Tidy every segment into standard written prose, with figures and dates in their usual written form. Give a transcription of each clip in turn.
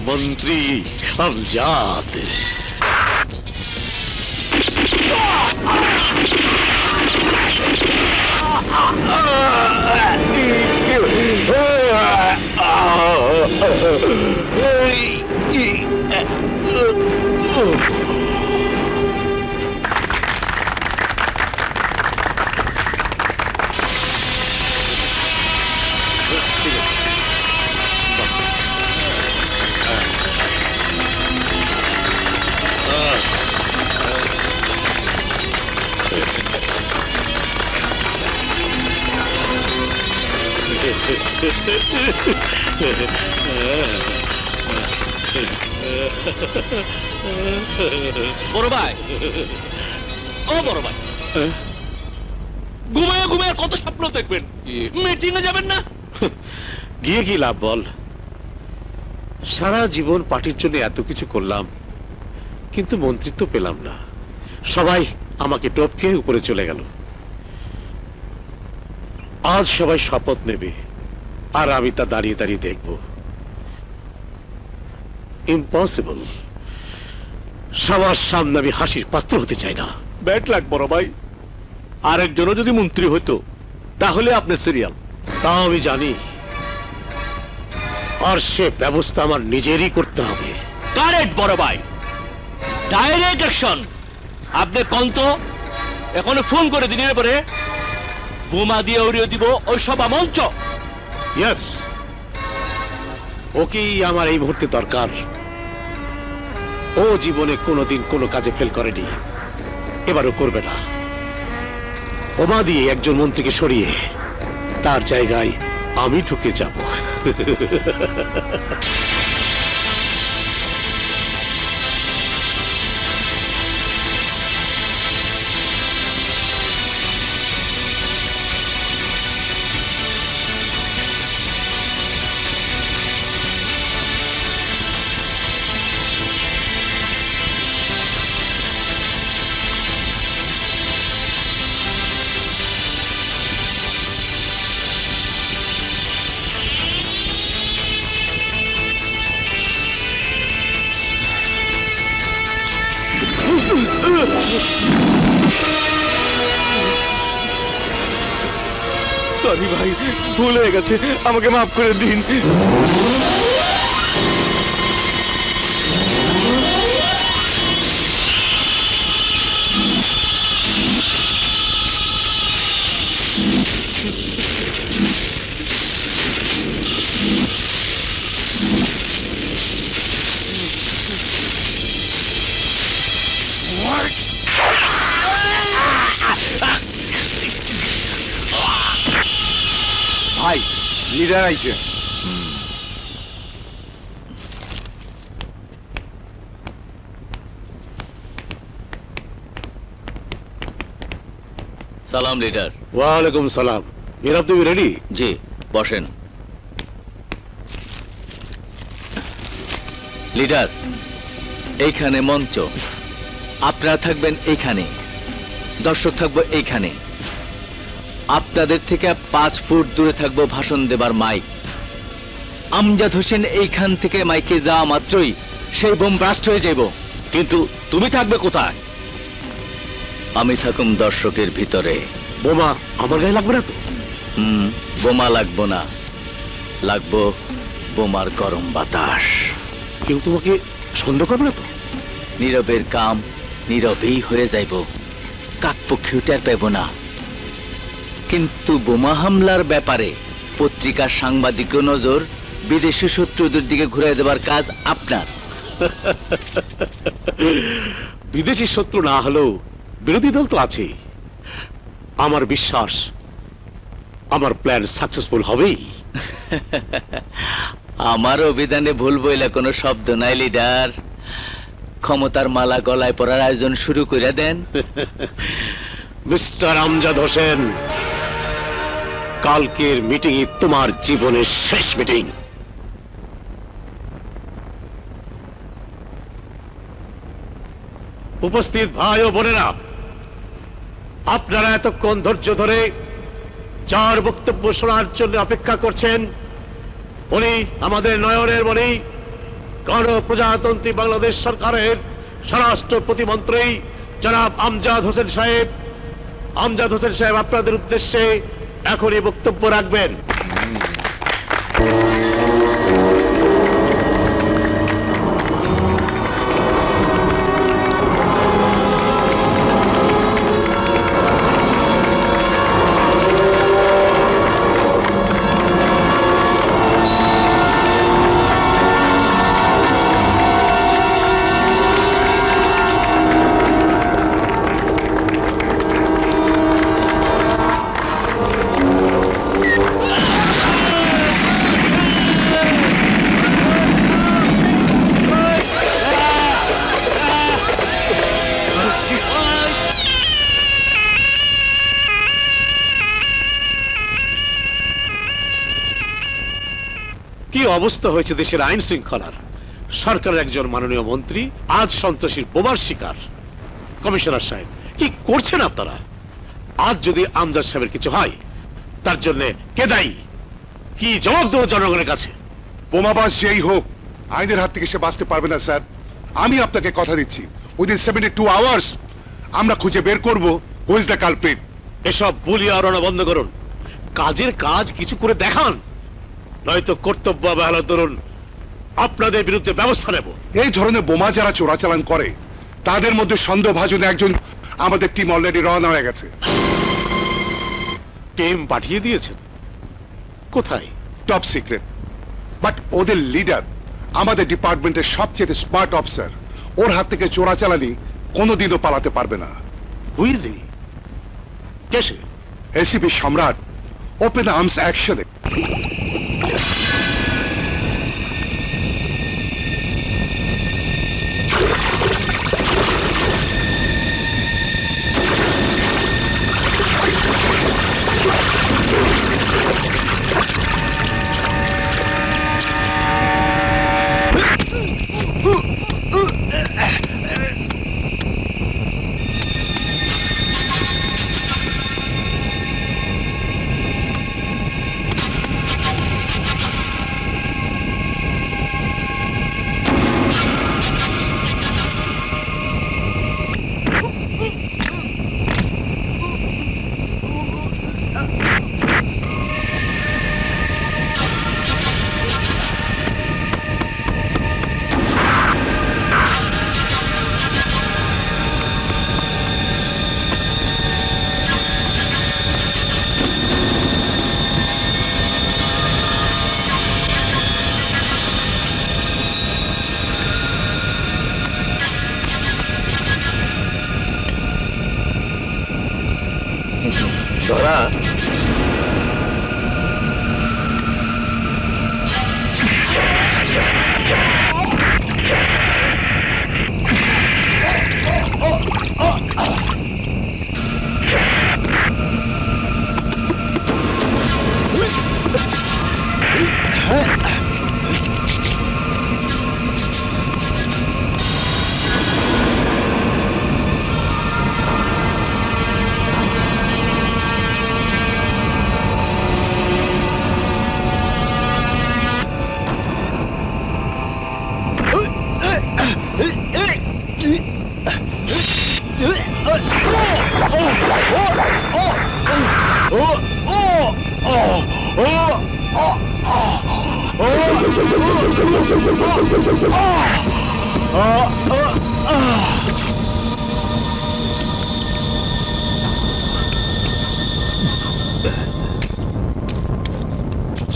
मंत्री हम जाते বড় ভাই, ও বড় ভাই, ঘুমায় ঘুমায় কত স্বপ্ন দেখবেন, মিটিং এ যাবেন না? গিয়ে কি লাভ বল? সারা জীবন পার্টির জন্য এত কিছু করলাম, কিন্তু মন্ত্রিত্ব পেলাম না। সবাই আমাকে টপকে উপরে চলে গেল। আজ সবাই শপথ নেবে, আর আমি তা দাঁড়িয়ে দাঁড়িয়ে দেখব। ইম্পসিবল। সবার সামনে আমি হাসির পাত্র হতে চাই না। ব্যাড লাগ বড় ভাই, আরেকজনও যদি মন্ত্রী হইতো তাহলে আপনি সিরিয়াল। তা আমি জানি, আর সে ব্যবস্থা আমার নিজেরই করতে হবে। কারেক্ট বড় ভাই, ডাইরেক্ট অ্যাকশন। আপনি কন্ত এখন ফোন করে দিনের পরে বোমা দিয়ে উড়িয়ে দিব ওই সভা মঞ্চ। ইয়েস, ওকেই আমার এই মুহূর্তে দরকার। ও জীবনে কোনোদিন কোনো কাজে ফেল করেনি, এবারও করবে না। বোমা দিয়ে একজন মন্ত্রীকে সরিয়ে তার জায়গায় আমি ঢুকে যাব। সরি ভাই, ভুল হয়ে গেছে, আমাকে মাফ করে দিন। ভাই, লিডার আইছে। সালাম লিডার। ওয়ালাইকুম সালাম। মিরাব, তুমি রেডি? জি, বসেন। লিডার, এইখানে মঞ্চ, আপনারা থাকবেন এইখানে, দর্শক থাকবো এইখানে। আপনাদের থেকে 5 ফুট দূরে থাকবো ভাষণ দেবার মাইক। আমজাদ হোসেন এইখান থেকে মাইকে যাওয়া মাত্রই সেই বোম ব্লাস্ট হয়ে যাব। কিন্তু তুমি থাকবে কোথায়? আমি থাকুম দর্শকের ভিতরে। বোমা আমার গায়ে লাগবে না তো? বোমা লাগবো না, লাগবো বোমার গরম বাতাস। কেউ তোমাকে সন্দেহ করবে না তো? নীরবের কাম নীরবেই হয়ে যাইব, কাকপক্ষী টের পাইব না। কিন্তু বোমা হামলার ব্যাপারে পত্রিকার সাংবাদিক নজর বিদেশি শত্রুদের দিকে ঘুরিয়ে দেবার কাজ আপনার। বিদেশি শত্রু না হলেও বিরোধী দল তো আছে। আমার বিশ্বাস আমার প্ল্যান সাকসেসফুল হবেই। আমার অভিধানে ভুল বইলা কোনো শব্দ নাই লিডার। ক্ষমতার মালা গলায় পরার আয়োজন শুরু করে দেন। মিস্টার আমজাদ হোসেন, কালকের মিটিং তোমার জীবনের শেষ মিটিং। উপস্থিত ভাই ও বোনেরা, আপনারা এতক্ষণ ধৈর্য ধরে যার বক্তব্য শোনার জন্য অপেক্ষা করছেন, উনি আমাদের নয়নের মণি, গণপ্রজাতন্ত্রী বাংলাদেশ সরকারের স্বরাষ্ট্র প্রতিমন্ত্রী জনাব আমজাদ হোসেন সাহেব। আমজাদ হোসেন সাহেব আপনাদের উদ্দেশ্যে এখনই বক্তব্য রাখবেন। কি অবস্থা হয়েছে দেশের আইন শৃঙ্খলার! সরকারের একজন মাননীয় মন্ত্রী আজ সন্ত্রাসীর বোমার শিকার। কমিশনার সাহেব, কি করছেন আপনারা? আজ যদি আমজাদ সাহেবের কিছু হয়, তার জন্য কে দায়ী? কি জবাব দেবো জনগণের কাছে? বোমাবাজ যেই হোক, আইনের হাত থেকে সে বাঁচতে পারবে না স্যার। আমি আপনাকে কথা দিচ্ছি, উইদিন 72 আওয়ার্স আমরা খুঁজে বের করব হু ইজ দ্য কালপ্রিট। এসব বুলিয়া রণা বন্ধ করুন, কাজের কাজ কিছু করে দেখান, নয়তো কর্তব্য অবহেলার দরুন আপনাদের বিরুদ্ধে ব্যবস্থা নেব। এই ধরনের বোমা যারা চোরাচালান করে, তাদের মধ্যে সন্দেহভাজন একজন আমাদের টিম অলরেডি রওনা হয়ে গেছে। টিম পাঠিয়ে দিয়েছেন? কোথায়? টপ সিক্রেট, বাট ওদের লিডার আমাদের ডিপার্টমেন্টের সবচেয়ে স্মার্ট অফিসার। ওর হাত থেকে চোরাচালানি কোনোদিনও পালাতে পারবে না। হুইজি কেসে? এসিপি সম্রাট ওপেন আর্মস অ্যাকশনে। ধরা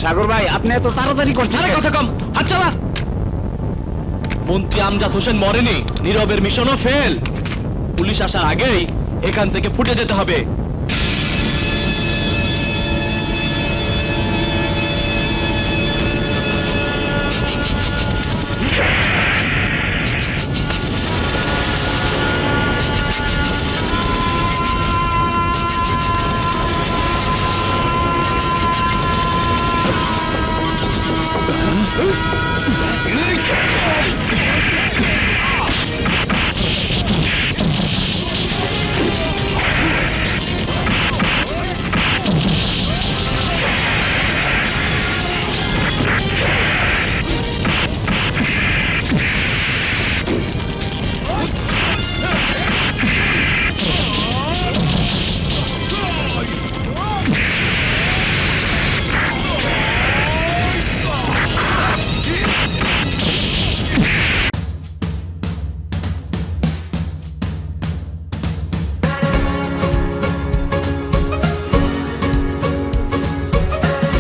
সাগর ভাই, আপনি এত তাড়াতাড়ি করছেন? আরে কথা কম, হাত চালা। মন্ত্রী আমজাদ হোসেন মরেনি, নীরবের মিশনও ফেল। পুলিশ আসার আগেই এখান থেকে ফুটে যেতে হবে। হ্যাঁ?